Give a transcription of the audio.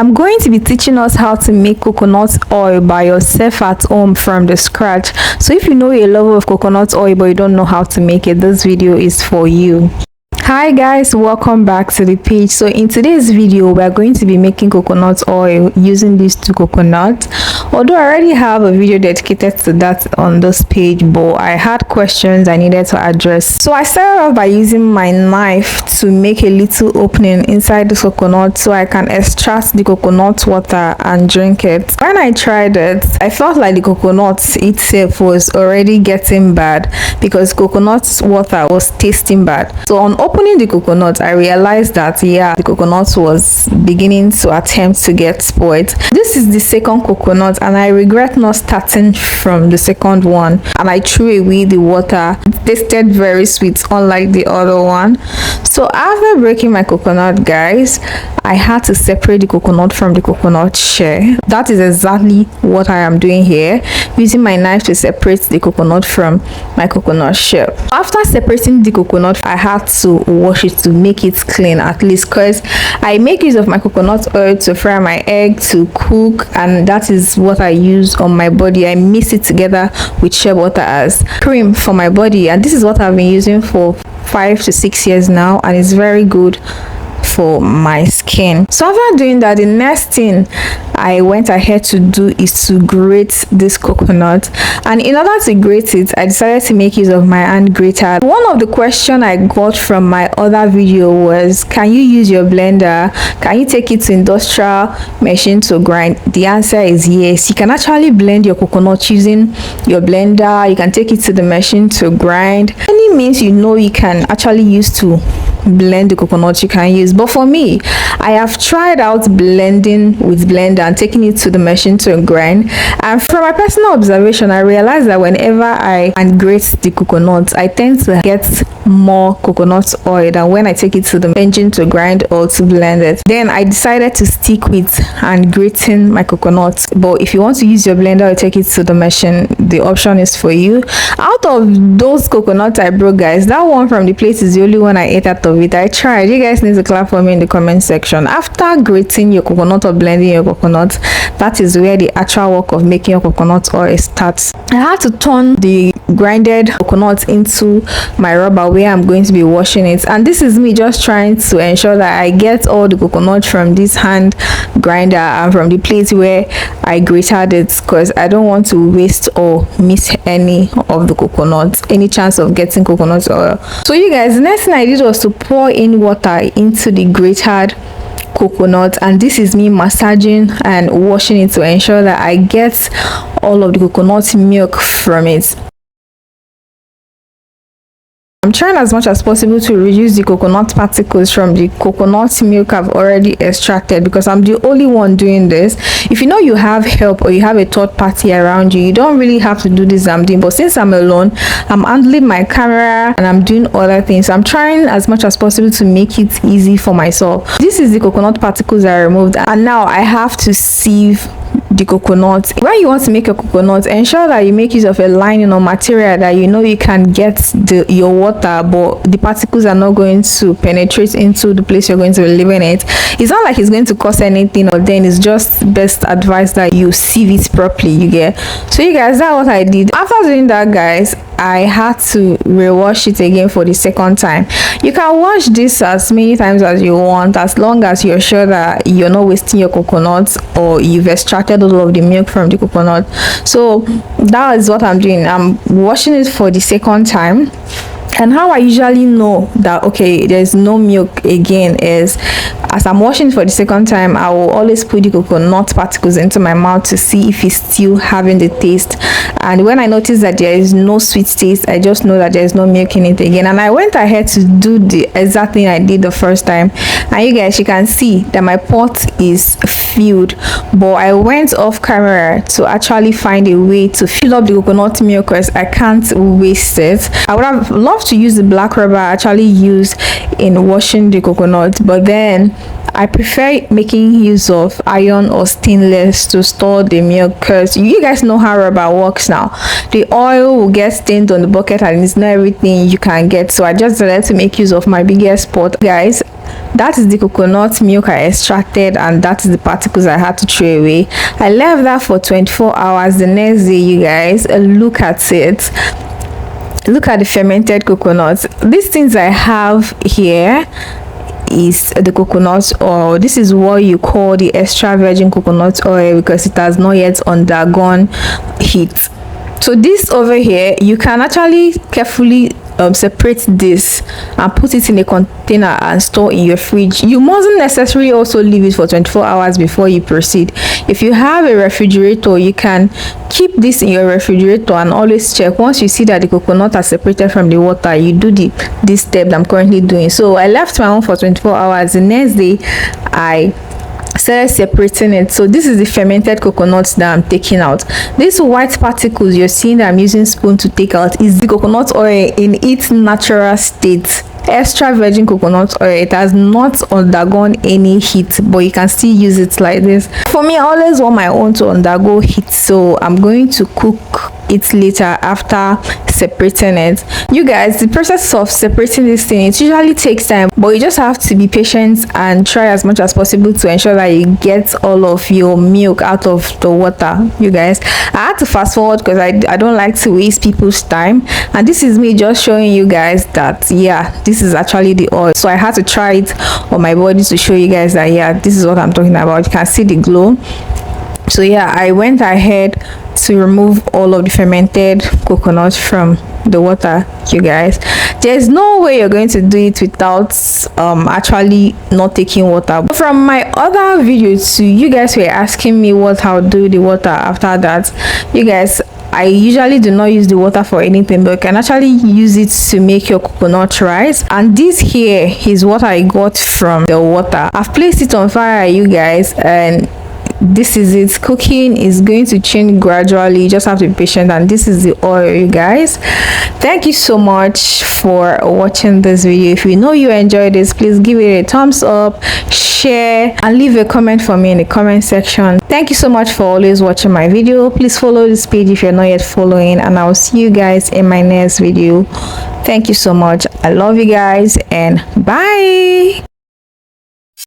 I'm going to be teaching us how to make coconut oil by yourself at home from the scratch. So if you know a lover of coconut oil but you don't know how to make it, this video is for you. Hi guys, welcome back to the page. So in today's video we are going to be making coconut oil using these two coconuts. Although I already have a video dedicated to that on this page, but I had questions I needed to address. So I started off by using my knife to make a little opening inside the coconut so I can extract the coconut water and drink it. When I tried it, I felt like the coconut itself was already getting bad because coconut water was tasting bad. So on opening the coconut, I realized that the coconut was beginning to attempt to get spoiled. This is the second coconut and I regret not starting from the second one, and I threw away the water. It tasted very sweet unlike the other one. So after breaking my coconut, guys, I had to separate the coconut from the coconut shell. That is exactly what I am doing here, using my knife to separate the coconut from my coconut shell. After separating the coconut, I had to wash it to make it clean at least, because I make use of my coconut oil to fry my egg, to cook, and that is what I use on my body. I mix it together with shea butter as cream for my body, and this is what I've been using for 5 to 6 years now, and it's very good for my skin. So after doing that, the next thing I went ahead to do is to grate this coconut, and in order to grate it, I decided to make use of my hand grater. One of the questions I got from my other video was, can you use your blender? Can you take it to industrial machine to grind? The answer is yes. You can actually blend your coconut using your blender. You can take it to the machine to grind. Any means you can actually use to blend the coconut, you can use. But for me, I have tried out blending with blender and taking it to the machine to grind, and from my personal observation, I realized that whenever I grate the coconut, I tend to get more coconut oil than when I take it to the engine to grind or to blend it. Then I decided to stick with and grating my coconut. But if you want to use your blender or take it to the machine, the option is for you. Out of those coconuts I broke, guys, that one from the plate is the only one I ate out of it. I tried. You guys need to clap for me in the comment section. After grating your coconut or blending your coconut, that is where the actual work of making your coconut oil starts. I had to turn the grinded coconut into my rubber where I'm going to be washing it, and this is me just trying to ensure that I get all the coconut from this hand grinder and from the plate where I grated it, because I don't want to waste or miss any of the coconut, any chance of getting coconut oil. So you guys, the next thing I did was to pour in water into the grated coconut, and this is me massaging and washing it to ensure that I get all of the coconut milk from it. I'm trying as much as possible to reduce the coconut particles from the coconut milk I've already extracted, because I'm the only one doing this. If you know you have help or you have a third party around you, you don't really have to do this I'm doing. But since I'm alone, I'm handling my camera and I'm doing other things. I'm trying as much as possible to make it easy for myself. This is the coconut particles I removed, and now I have to sieve the coconut. When you want to make a coconut, ensure that you make use of a lining or material that you can get your water, but the particles are not going to penetrate into the place you're going to be leaving it. It's not like it's going to cause anything, or then it's just best advice that you sieve it properly, you get. So you guys, that's what I did. After doing that, guys, I had to rewash it again for the second time. You can wash this as many times as you want, as long as you're sure that you're not wasting your coconut or you've extracted all of the milk from the coconut. So that is what I'm doing. I'm washing it for the second time. And how I usually know that okay, there's no milk again is, as I'm washing for the second time, I will always put the coconut particles into my mouth to see if it's still having the taste. And when I notice that there is no sweet taste, I just know that there's no milk in it again. And I went ahead to do the exact thing I did the first time, and you guys, you can see that my pot is filled, but I went off camera to actually find a way to fill up the coconut milk because I can't waste it. I would have loved to use the black rubber I actually use in washing the coconut, but then I prefer making use of iron or stainless to store the milk, because you guys know how rubber works now. The oil will get stained on the bucket and it's not everything you can get. So I just decided to make use of my biggest pot, guys. that is the coconut milk I extracted, and that is the particles I had to throw away. I left that for 24 hours. The next day, you guys, look at it. Look at the fermented coconuts. These things I have here is the coconut oil. This is what you call the extra virgin coconut oil because it has not yet undergone heat. So this over here, you can actually carefully separate this and put it in a container and store in your fridge. You mustn't necessarily also leave it for 24 hours before you proceed. If you have a refrigerator, you can keep this in your refrigerator and always check. Once you see that the coconut are separated from the water, you do this step that I'm currently doing. So I left my own for 24 hours. The next day I started separating it. So this is the fermented coconuts that I'm taking out. These white particles you're seeing that I'm using spoon to take out is the coconut oil in its natural state. Extra virgin coconut oil. It has not undergone any heat, but you can still use it like this. For me, I always want my own to undergo heat, so I'm going to cook it later after separating it. You guys, the process of separating this thing, it usually takes time, but you just have to be patient and try as much as possible to ensure that you get all of your milk out of the water. You guys, I had to fast forward because I don't like to waste people's time, and this is me just showing you guys that yeah, this is actually the oil. So I had to try it on my body to show you guys that yeah, this is what I'm talking about. You can see the glow. So yeah, I went ahead to remove all of the fermented coconut from the water. You guys, there's no way you're going to do it without actually not taking water. But from my other video too, you guys were asking me what I'll do the water after that. You guys, I usually do not use the water for anything, but you can actually use it to make your coconut rice. And this here is what I got from the water. I've placed it on fire, you guys, and this is it. Cooking is going to change gradually. You just have to be patient. And this is the oil, you guys. Thank you so much for watching this video. If you know you enjoyed this, please give it a thumbs up, share, and leave a comment for me in the comment section. Thank you so much for always watching my video. Please follow this page if you're not yet following, and I'll see you guys in my next video. Thank you so much. I love you guys, and bye.